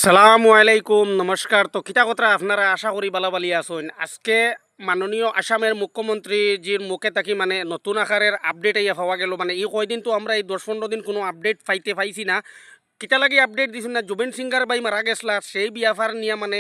সালামু আলাইকুম নমস্কার। তো কিতা কথা আপনারা আশা করি বালাবালি আসুন। আজকে মাননীয় আসামের মুখ্যমন্ত্রীজির মুখে থাকি মানে নতুন আকারের আপডেট আইয়া পাওয়া গেল। মানে এই কয়দিন তো আমরা এই 10-15 দিন কোনো আপডেট পাইছি না। কিতা লাগি আপডেট দিছেন না, জুবেন সিংগার বাই মারা গেছলা সেই বিয়াফার নিয়ে মানে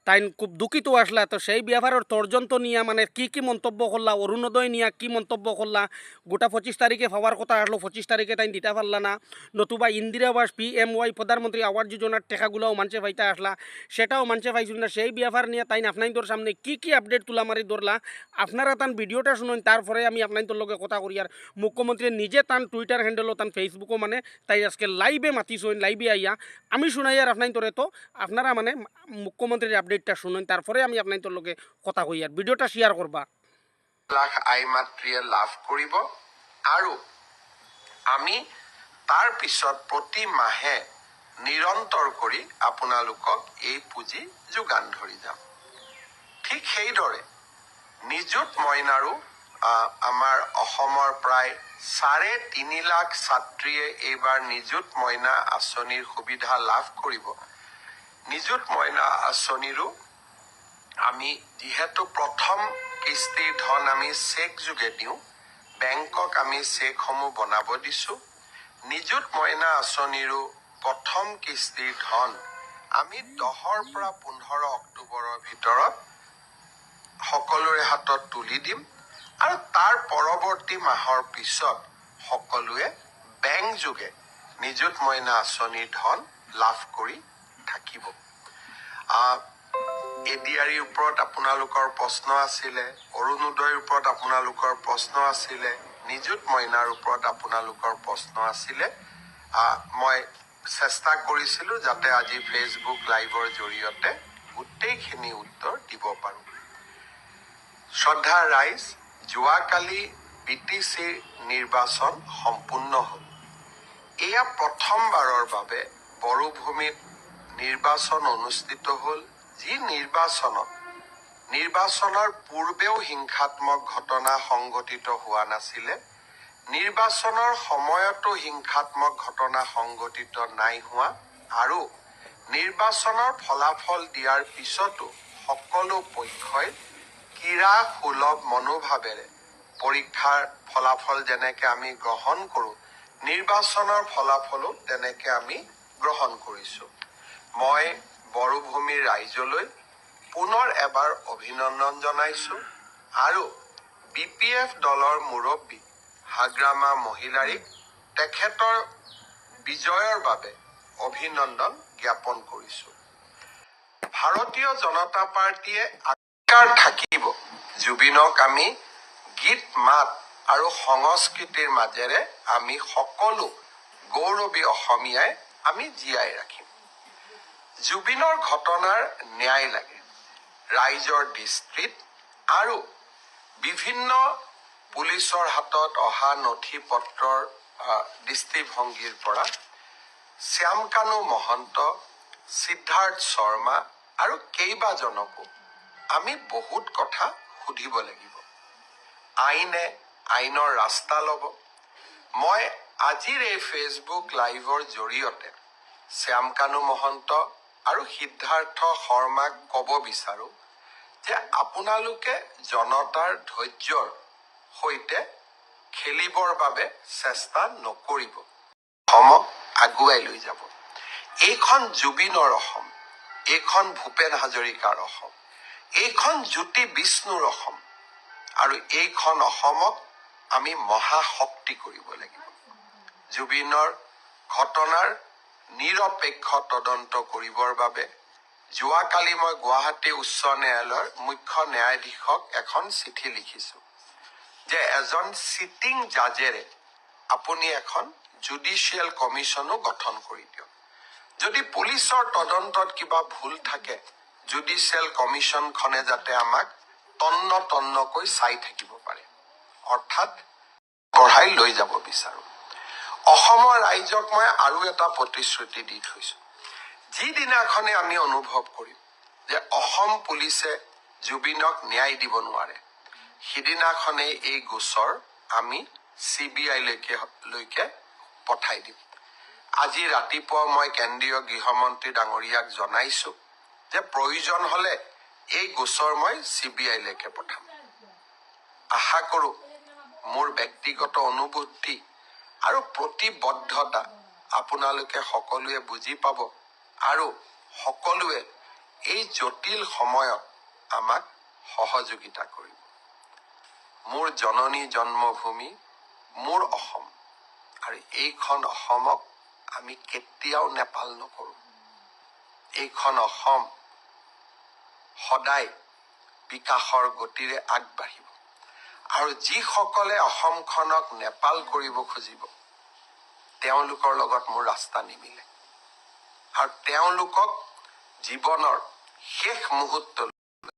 তাই খুব দুঃখিত আসলা। তো সেই বিয়াফারের তর্জন্ত নিয়ে মানে কি মন্তব্য করলা, অরুণোদয় নিয়ে কি মন্তব্য করলা, গোটা 25 তারিখে পাওয়ার কথা আসলো 25 তারিখে তাই দিতে পারলা না, নতুবা ইন্দিরা আবাস PMY প্রধানমন্ত্রী আবাস যোজনার টেকাগুলোও মানছে পাইতে আসলা, সেটাও মানছে পাইছিল না। সেই বিয়াফার নিয়ে তাই আপনাইতোর সামনে কি আপডেট তুলা মারি ধরলা আপনারা তান ভিডিওটা শুনুন, তারপরে আমি আপনাইতোর লগে কথা করি। আর মুখ্যমন্ত্রী নিজে তান টুইটার হ্যান্ডেলও তান ফেসবুকও মানে তাই আজকে লাইভে মাতিছেন, লাইভে আইয়া আমি শুনাই আর আপনাইতরে। তো আপনারা মানে মুখ্যমন্ত্রীর আপডেটটা শুনুন, তারপরে আমি আপনাইতোর লগে কথা কই আর ভিডিওটা শেয়ার করবা। লাখ আই মাতৃয়ে লাভ কৰিব আৰু আমি তাৰ পিছত প্ৰতি মাহে নিৰন্তৰ কৰি আপোনালোকক এই পুঁজি যোগান ধৰি যাম। ঠিক সেইদৰে নিযুত মইনাৰো আমাৰ অসমৰ প্ৰায় 3.5 লাখ ছাত্ৰীয়ে এইবাৰ নিযুত মইনা আঁচনিৰ সুবিধা লাভ কৰিব। নিযুত মইনা আঁচনিৰো আমি যিহেতু প্ৰথম কিস্তিৰ ধন আমি চেক যোগে দিওঁ, বেংকক আমি চেকসমূহ বনাব দিছোঁ। নিযুত মইনা আঁচনিৰো প্ৰথম কিস্তিৰ ধন আমি 10-ৰ পৰা 15 অক্টোবৰৰ ভিতৰত সকলোৰে হাতত তুলি দিম আৰু তাৰ পৰৱৰ্তী মাহৰ পিছত সকলোৱে বেংক যোগে নিযুত মইনা আঁচনিৰ ধন লাভ কৰি থাকিব। এডিআৰিৰ ওপৰত আপোনালোকৰ প্ৰশ্ন আছিলে, অৰুণোদয়ৰ ওপৰত আপোনালোকৰ প্ৰশ্ন আছিলে, নিযুত মইনাৰ ওপৰত আপোনালোকৰ প্ৰশ্ন আছিলে। মই চেষ্টা কৰিছিলোঁ যাতে আজি ফেচবুক লাইভৰ জৰিয়তে গোটেইখিনি উত্তৰ দিব পাৰোঁ। শ্ৰদ্ধা ৰাইজ, যোৱাকালি BTC নিৰ্বাচন সম্পূৰ্ণ হ'ল। এয়া প্ৰথমবাৰৰ বাবে বড়োভূমিত নিৰ্বাচন অনুষ্ঠিত হ'ল, যি নিৰ্বাচনৰ পূৰ্বেও হিংসাত্মক ঘটনা সংঘটিত হোৱা নাছিলে, নিৰ্বাচনৰ সময়তো হিংসাত্মক ঘটনা সংঘটিত নাই হোৱা আৰু নিৰ্বাচনৰ ফলাফল দিয়াৰ পিছতো সকলো পক্ষই ক্ৰীড়া সুলভ মনোভাৱেৰে পৰীক্ষাৰ ফলাফল যেনেকৈ আমি গ্ৰহণ কৰোঁ, নিৰ্বাচনৰ ফলাফলো তেনেকৈ আমি গ্ৰহণ কৰিছোঁ। মই বড়োভূমিৰ ৰাইজলৈ পুনৰ এবাৰ অভিনন্দন জনাইছোঁ আৰু BPF দলৰ মুৰব্বী হাগ্ৰামা মহিলাৰীক তেখেতৰ বিজয়ৰ বাবে অভিনন্দন জ্ঞাপন কৰিছোঁ। ভাৰতীয় জনতা পাৰ্টীয়ে আকাৰ থাকিব জুবিনক আমি গীত মাত আৰু সংস্কৃতিৰ মাজেৰে আমি সকলো গৌৰৱী অসমীয়াই আমি জীয়াই ৰাখিম। জুবিনৰ ঘটনাৰ ন্যায় লাগে, ৰাইজৰ দৃষ্টিত আৰু বিভিন্ন পুলিচৰ হাতত অহা নথি পত্ৰৰ দৃষ্টিভংগীৰ পৰা শ্যামকানু মহন্ত, সিদ্ধাৰ্থ শৰ্মা আৰু কেইবাজনকো আমি বহুত কথা সুধিব লাগিব। আইনে আইনৰ ৰাস্তা ল'ব। মই আজিৰ এই ফেচবুক লাইভৰ জৰিয়তে শ্যামকানু মহন্ত আৰু সিদ্ধাৰ্থ শৰ্মাক ক'ব বিচাৰোঁ যে আপোনালোকে জনতাৰ ধৈৰ্যৰ সৈতে খেলিবৰ বাবে চেষ্টা নকৰিব, অসমক আগুৱাই লৈ যাব। এইখন জুবিনৰ অসম, এইখন ভূপেন হাজৰিকাৰ অসম, এইখন জ্যোতি বিষ্ণুৰ অসম আৰু এইখন অসমক আমি মহাশক্তি কৰিব লাগিব। জুবিনৰ ঘটনাৰ নিৰপেক্ষ তদন্ত কৰিবৰ বাবে যোৱাকালি মই গুৱাহাটী উচ্চ ন্যায়ালয়ৰ মুখ্য ন্যায়াধীশক এখন চিঠি লিখিছোঁ যে এজন চিটিং জাজেৰে আপুনি এখন জুডিচিয়েল কমিশ্যনো গঠন কৰি দিয়ক। যদি পুলিচৰ তদন্তত কিবা ভুল থাকে, জুডিচিয়েল কমিশ্যনখনে যাতে আমাক তন্নকৈ চাই থাকিব পাৰে, অৰ্থাৎ বঢ়াই লৈ যাব বিচাৰোঁ। অসমৰ ৰাইজক মই আৰু এটা প্ৰতিশ্ৰুতি দি থৈছোঁ। যিদিনাখনে আমি অনুভৱ কৰিম যে অসম পুলিচে জুবিনক ন্যায় দিব নোৱাৰে, সিদিনাখনেই এই গোচৰ আমি CBI লৈকে পঠাই দিম। আজি ৰাতিপুৱা মই কেন্দ্ৰীয় গৃহমন্ত্ৰী ডাঙৰীয়াক জনাইছো যে প্ৰয়োজন হলে এই গোচৰ মই CBI লৈকে পঠাম। আশা কৰো মোৰ ব্যক্তিগত অনুভূতি আৰু প্ৰতিবদ্ধতা আপোনালোকে সকলোৱে বুজি পাব আৰু সকলোৱে এই জটিল সময়ত আমাক সহযোগিতা কৰিব। মোৰ জননী জন্মভূমি মোৰ অসম, আৰু এইখন অসমক আমি কেতিয়াও নেপাল নকৰো। এইখন অসম সদায় বিকাশৰ গতিৰে আগবাঢ়িব, আৰু যিসকলে অসমখনক নেপাল কৰিব খুজিব তেওঁলোকৰ লগত মোৰ ৰাস্তা নিমিলে, আৰু তেওঁলোকক জীৱনৰ শেষ মুহূৰ্তলৈ